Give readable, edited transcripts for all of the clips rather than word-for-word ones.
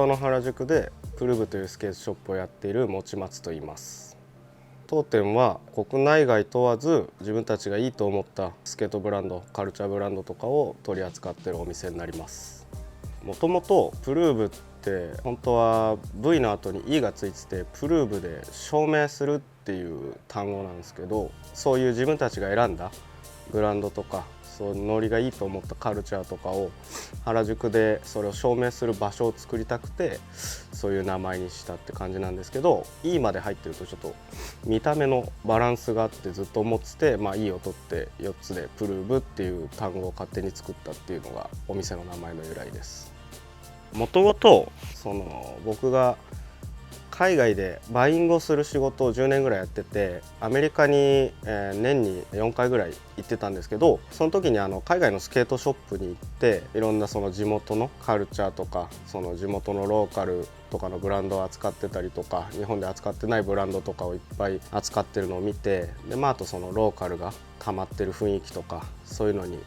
京の原宿でプルーブというスケートショップをやっている持松と言います。当店は国内外問わず自分たちがいいと思ったスケートブランド、カルチャーブランドとかを取り扱っているお店になります。もともとプルーブって本当は V の後に E がついてて、プルーブで証明するっていう単語なんですけど、そういう自分たちが選んだブランドとか、そうノリがいいと思ったカルチャーとかを原宿でそれを証明する場所を作りたくて、そういう名前にしたって感じなんですけど、 E まで入ってるとちょっと見た目のバランスがあってずっと思ってて、E を取って4つでプルーブっていう単語を勝手に作ったっていうのがお店の名前の由来です。もともと僕が海外でバイングをする仕事を10年ぐらいやってて、アメリカに年に4回ぐらい行ってたんですけど、その時に海外のスケートショップに行って、いろんなその地元のカルチャーとか、その地元のローカルとかのブランドを扱ってたりとか、日本で扱ってないブランドとかをいっぱい扱ってるのを見て、であとそのローカルが溜まってる雰囲気とか、そういうのに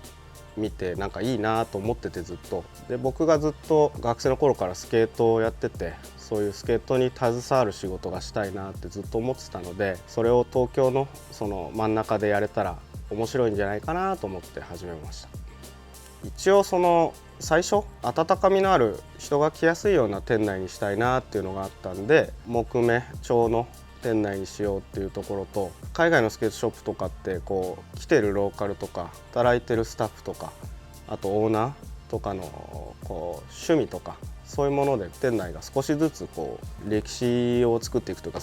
見てなんかいいなと思ってて、ずっと。で僕がずっと学生の頃からスケートをやってて、そういうスケートに携わる仕事がしたいなってずっと思ってたので、それを東京のその真ん中でやれたら面白いんじゃないかなと思って始めました。一応最初温かみのある人が来やすいような店内にしたいなっていうのがあったんで、木目調の店内にしようっていうところと、海外のスケートショップとかって来てるローカルとか働いてるスタッフとか、あとオーナーとかの趣味とか、そういうもので店内が少しずつ歴史を作っていくというか、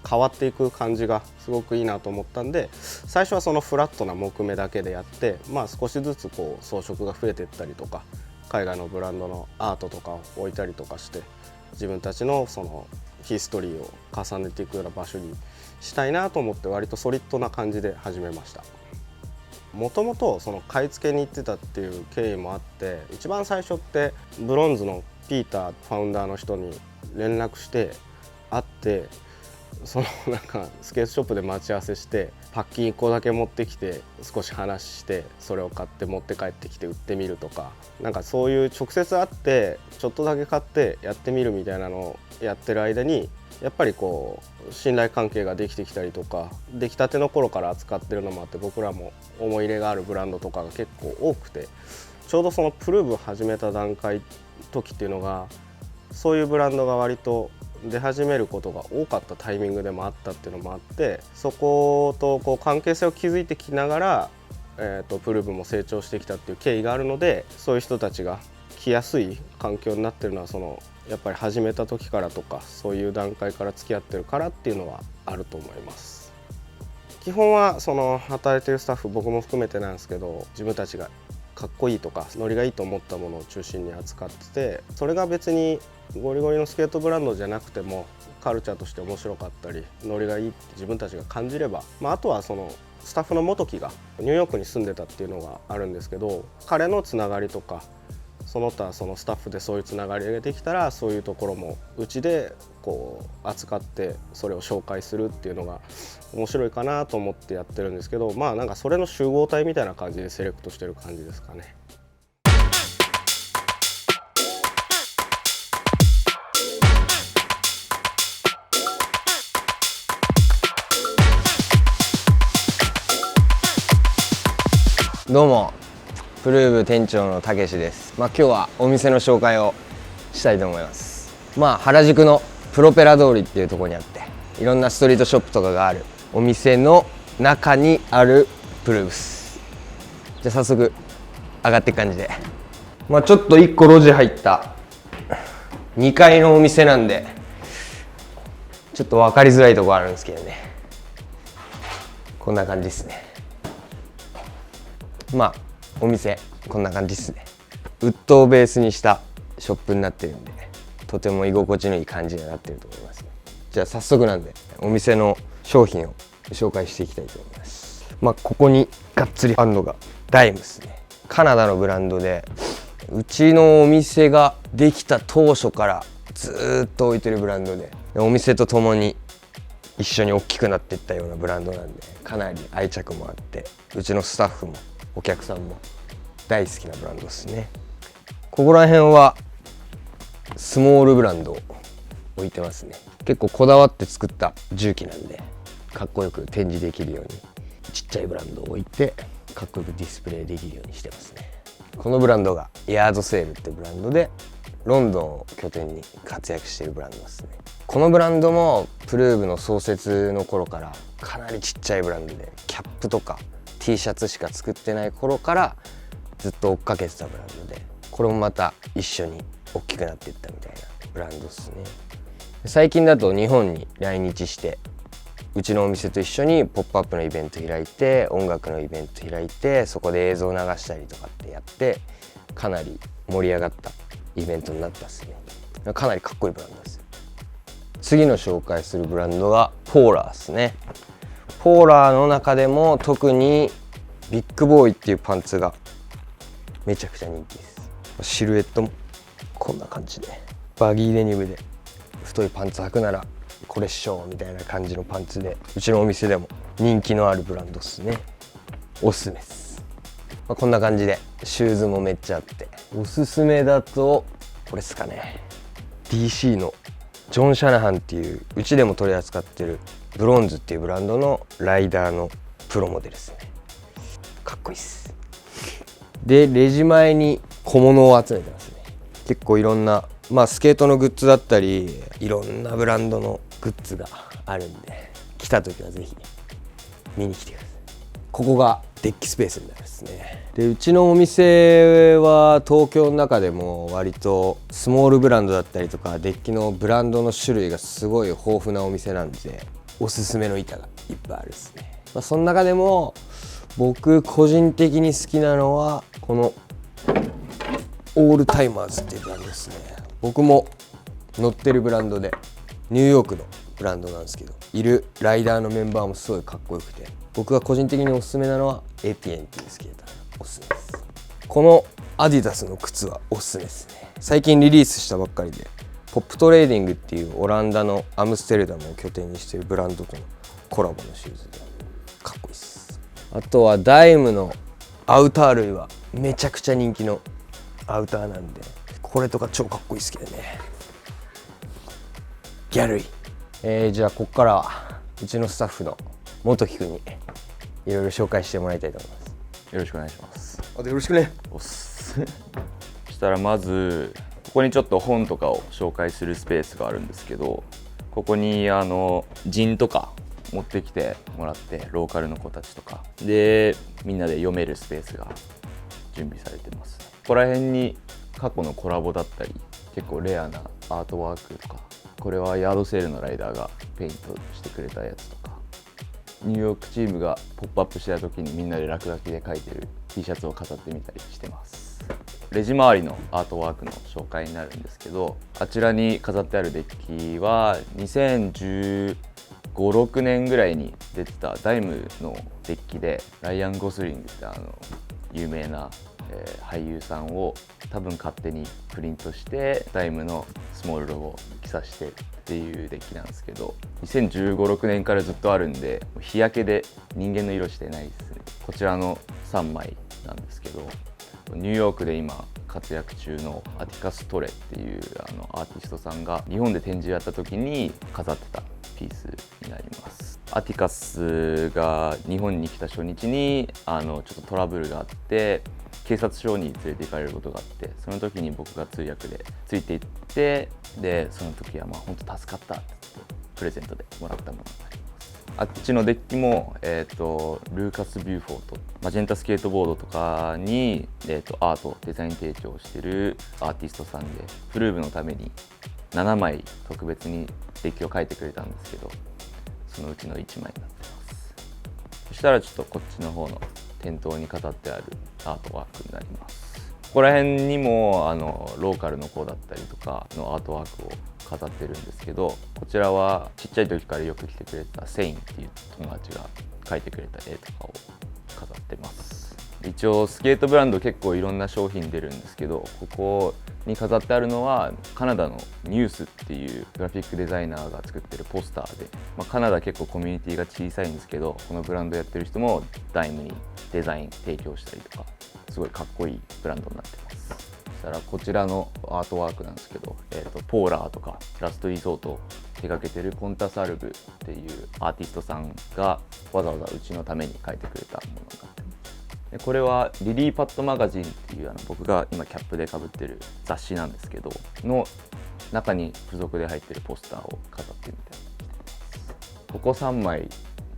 変わっていく感じがすごくいいなと思ったんで、最初はそのフラットな木目だけでやって、少しずつ装飾が増えていったりとか、海外のブランドのアートとかを置いたりとかして、自分たちのヒストリーを重ねていくような場所にしたいなと思って、割とソリッドな感じで始めました。もともと買い付けに行ってたっていう経緯もあって、一番最初ってブロンズのピーターファウンダーの人に連絡して会って、なんかスケートショップで待ち合わせして、パッキン1個だけ持ってきて少し話して、それを買って持って帰ってきて売ってみるとか、なんかそういう直接会ってちょっとだけ買ってやってみるみたいなのをやってる間に、やっぱり信頼関係ができてきたりとか、出来たての頃から扱ってるのもあって、僕らも思い入れがあるブランドとかが結構多くて、ちょうどプルーブを始めた時っていうのが、そういうブランドが割と出始めることが多かったタイミングでもあったっていうのもあって、そこと関係性を築いてきながら、プルーブも成長してきたっていう経緯があるので、そういう人たちが来やすい環境になってるのはやっぱり始めた時からとか、そういう段階から付き合ってるからっていうのはあると思います。基本は働いてるスタッフ、僕も含めてなんですけど、自分たちがかっこいいとかノリがいいと思ったものを中心に扱ってて、それが別にゴリゴリのスケートブランドじゃなくてもカルチャーとして面白かったり、ノリがいいって自分たちが感じれば、あとはスタッフの元木がニューヨークに住んでたっていうのがあるんですけど、彼のつながりとか、その他スタッフでそういうつながりができたら、そういうところもうちで扱ってそれを紹介するっていうのが面白いかなと思ってやってるんですけど、なんかそれの集合体みたいな感じでセレクトしてる感じですかね。どうも、プルーブ店長のたけしです。今日はお店の紹介をしたいと思います。原宿のプロペラ通りっていうところにあって、いろんなストリートショップとかがあるお店の中にあるプルーブス。じゃあ早速上がっていく感じで、ちょっと1個路地入った2階のお店なんで、ちょっと分かりづらいところあるんですけどね、こんな感じですね。お店こんな感じですね。ウッドをベースにしたショップになってるんで、とても居心地のいい感じになってると思います。じゃあ早速なんでお店の商品を紹介していきたいと思います。ここにがっつりあるのがダイムですね。カナダのブランドで、うちのお店ができた当初からずっと置いてるブランドで、お店とともに一緒に大きくなっていったようなブランドなんで、かなり愛着もあって、うちのスタッフもお客さんも大好きなブランドですね。ここら辺はスモールブランドを置いてますね。結構こだわって作った重機なんでかっこよく展示できるようにちっちゃいブランドを置いてかっこよくディスプレイできるようにしてますね。このブランドがヤードセールってブランドでロンドンを拠点に活躍しているブランドですね。このブランドもプルーブの創設の頃からかなりちっちゃいブランドでキャップとか T シャツしか作ってない頃からずっと追っかけてたブランドで、これもまた一緒に大きくなっていったみたいなブランドですね。最近だと日本に来日してうちのお店と一緒にポップアップのイベント開いて音楽のイベント開いてそこで映像流したりとかってやってかなり盛り上がったイベントになったですね。かなりかっこいいブランドです。次の紹介するブランドがポーラーですね。ポーラーの中でも特にビッグボーイっていうパンツがめちゃくちゃ人気です。シルエットもこんな感じでバギーデニムで太いパンツ履くならこれっしょみたいな感じのパンツでうちのお店でも人気のあるブランドですね。おすすめです。こんな感じでシューズもめっちゃあっておすすめだとこれですかね。 DC のジョン・シャナハンっていううちでも取り扱ってるブロンズっていうブランドのライダーのプロモデルですね。かっこいいっす。でレジ前に小物を集めてますね。結構いろんなスケートのグッズだったりいろんなブランドのグッズがあるんで来た時はぜひ見に来てください。ここがデッキスペースになるんですね。でうちのお店は東京の中でも割とスモールブランドだったりとかデッキのブランドの種類がすごい豊富なお店なんでおすすめの板がいっぱいあるですね。その中でも僕個人的に好きなのはこのオールタイマーズっていうブランドですね。僕も乗ってるブランドでニューヨークのブランドなんですけどいるライダーのメンバーもすごいかっこよくて僕が個人的におすすめなのはエティエンっていうスケーターがおすすめです。このアディダスの靴はおすすめですね。最近リリースしたばっかりでポップトレーディングっていうオランダのアムステルダムを拠点にしているブランドとのコラボのシューズでかっこいいです。あとはダイムのアウター類はめちゃくちゃ人気のアウターなんでこれとか超かっこいいですけどね。ギャルイ、じゃあここからはうちのスタッフの元木くんにいろいろ紹介してもらいたいと思います。よろしくお願いします。よろしくね。おっすそしたらまずここにちょっと本とかを紹介するスペースがあるんですけど、ここにジンとか持ってきてもらってローカルの子たちとかでみんなで読めるスペースが準備されてます。ここら辺に過去のコラボだったり結構レアなアートワークとか、これはヤードセールのライダーがペイントしてくれたやつとか、ニューヨークチームがポップアップした時にみんなで落書きで描いてる T シャツを飾ってみたりしてます。レジ周りのアートワークの紹介になるんですけど、あちらに飾ってあるデッキは2015、6年ぐらいに出てたダイムのデッキでライアン・ゴスリングって有名な俳優さんを多分勝手にプリントしてダイムのスモールロゴを着させてっていうデッキなんですけど、2015、6年からずっとあるんで日焼けで人間の色してないですね。こちらの3枚なんですけど、ニューヨークで今活躍中のアティカス・トレっていうアーティストさんが日本で展示やった時に飾ってたピースになります。アティカスが日本に来た初日にちょっとトラブルがあって警察署に連れて行かれることがあって、その時に僕が通訳でついていって、でその時は本当助かったって言ってプレゼントでもらったものになります。あっちのデッキも、ルーカス・ビューフォート、マジェンタスケートボードとかに、アートデザイン提供してるアーティストさんでプルーブのために7枚特別にデッキを描いてくれたんですけど、そのうちの1枚になってます。そしたらちょっとこっちの方の店頭に飾ってあるアートワークになります。ここら辺にもローカルの子だったりとかのアートワークを飾ってるんですけど、こちらはちっちゃい時からよく来てくれたセインっていう友達が描いてくれた絵とかを飾ってます。一応スケートブランド結構いろんな商品出るんですけど、ここに飾ってあるのはカナダのニュースっていうグラフィックデザイナーが作ってるポスターで、カナダ結構コミュニティが小さいんですけど、このブランドやってる人もダイムにデザイン提供したりとか、すごいかっこいいブランドになってます。そしたらこちらのアートワークなんですけど、ポーラーとかラストリゾートを手掛けてるポンタサルブっていうアーティストさんがわざわざうちのために描いてくれたものになってます。でこれはリリーパッドマガジンっていう僕が今キャップでかぶってる雑誌なんですけどの中に付属で入ってるポスターを飾ってみたいな。ここ3枚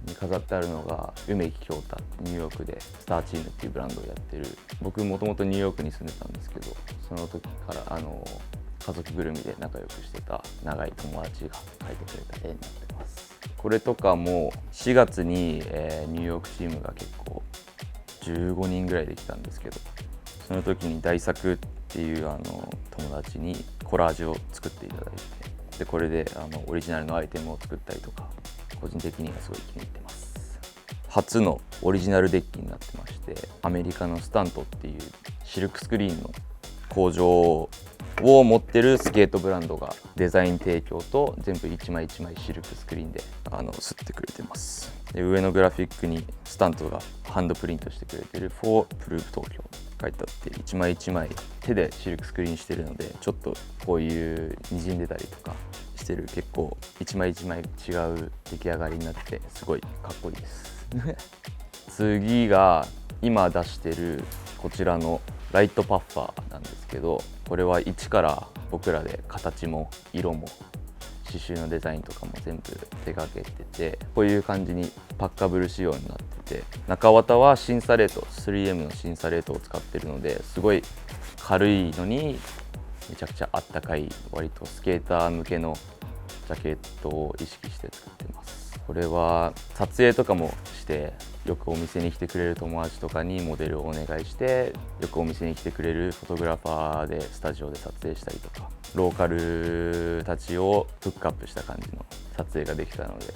に飾ってあるのが梅木京太、ニューヨークでスターチームっていうブランドをやってる。僕もともとニューヨークに住んでたんですけど、その時から家族ぐるみで仲良くしてた長い友達が描いてくれた絵になってます。これとかも4月に、ニューヨークチームが結構15人ぐらいできたんですけど、その時に大作っていう友達にコラージュを作っていただいて、でこれでオリジナルのアイテムを作ったりとか、個人的にはすごい気に入ってます。初のオリジナルデッキになってまして、アメリカのスタントっていうシルクスクリーンの工場を持ってるスケートブランドがデザイン提供と全部一枚一枚シルクスクリーンで刷ってくれてます。で上のグラフィックにスタントがハンドプリントしてくれてる For Proof 東京書いてあって、一枚一枚手でシルクスクリーンしてるので、ちょっとこういう滲んでたりとかしてる、結構一枚一枚違う出来上がりになってすごいかっこいいです次が今出してるこちらのライトパッファーなんですけど、これは一から僕らで形も色も刺繍のデザインとかも全部手掛けてて、こういう感じにパッカブル仕様になってて、中綿はシンサレート 3M のシンサレートを使ってるので、すごい軽いのにめちゃくちゃあったかい、割とスケーター向けのジャケットを意識して作ってます。これは撮影とかもして、よくお店に来てくれる友達とかにモデルをお願いして、よくお店に来てくれるフォトグラファーでスタジオで撮影したりとか、ローカルたちをフックアップした感じの撮影ができたので、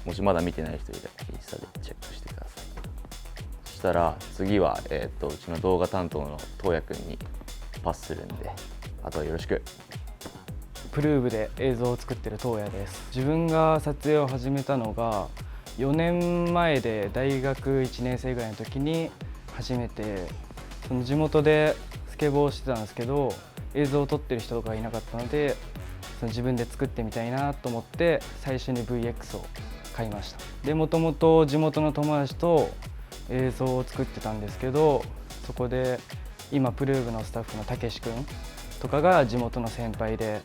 もしまだ見てない人いたらインスタでチェックしてください。そしたら次は、うちの動画担当の東也くんにパスするんで、あとはよろしく。プルーブで映像を作ってる東也です。自分が撮影を始めたのが4年前で、大学1年生ぐらいの時に初めて、その地元でスケボーをしてたんですけど、映像を撮ってる人がいなかったので、その自分で作ってみたいなと思って最初に VX を買いました。でもともと地元の友達と映像を作ってたんですけど、そこで今プルーブのスタッフのたけし君とかが地元の先輩で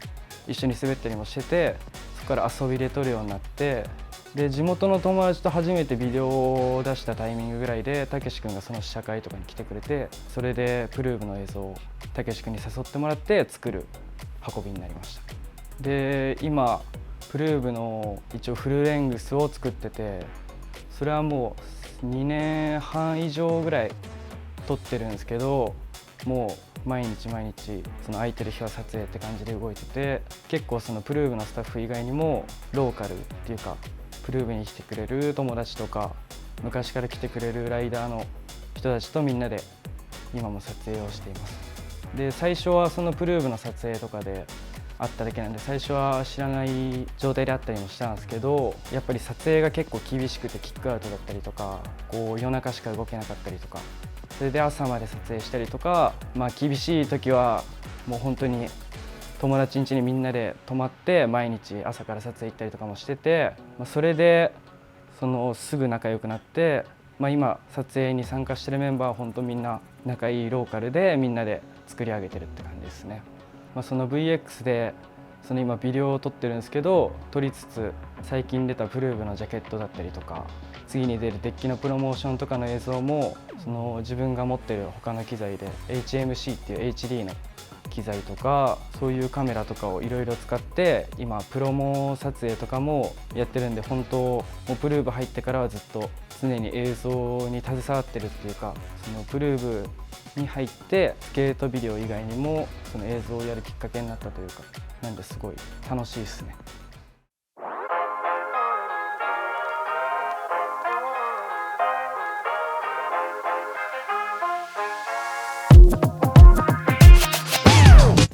一緒に滑ったりもしてて、そこから遊びで撮るようになって、で地元の友達と初めてビデオを出したタイミングぐらいでたけし君がその試写会とかに来てくれて、それでプルーブの映像をたけし君に誘ってもらって作る運びになりました。で今プルーブの一応フルレングスを作ってて、それはもう2年半以上ぐらい撮ってるんですけど、もう毎日毎日その空いてる日は撮影って感じで動いてて、結構そのプルーブのスタッフ以外にもローカルっていうかプルーブに来てくれる友達とか昔から来てくれるライダーの人たちとみんなで今も撮影をしています。で最初はそのプルーブの撮影とかであっただけなんで、最初は知らない状態であったりもしたんですけど、やっぱり撮影が結構厳しくて、キックアウトだったりとか、こう夜中しか動けなかったりとか、それで朝まで撮影したりとか、厳しい時はもう本当に友達ん家にみんなで泊まって毎日朝から撮影行ったりとかもしてて、それですぐ仲良くなって、今撮影に参加してるメンバーは本当みんな仲いいローカルでみんなで作り上げてるって感じですね。その VX でその今ビデオを撮ってるんですけど、撮りつつ最近出たプルーブのジャケットだったりとか、次に出るデッキのプロモーションとかの映像も、その自分が持ってる他の機材で HMC っていう HD の機材とか、そういうカメラとかをいろいろ使って今プロモ撮影とかもやってるんで、本当もうプルーブ入ってからはずっと常に映像に携わってるっていうか、そのプルーブに入ってスケートビデオ以外にもその映像をやるきっかけになったというか、なんですごい楽しいですね。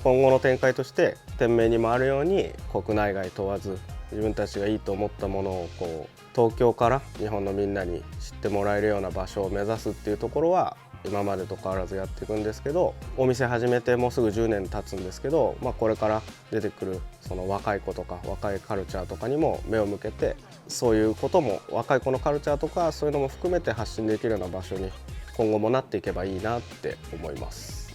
今後の展開として店名にもあるように、国内外問わず自分たちがいいと思ったものを東京から日本のみんなに知ってもらえるような場所を目指すっていうところは今までと変わらずやっていくんですけど、お店始めてもうすぐ10年経つんですけど、これから出てくるその若い子とか若いカルチャーとかにも目を向けて、そういうことも若い子のカルチャーとかそういうのも含めて発信できるような場所に今後もなっていけばいいなって思います。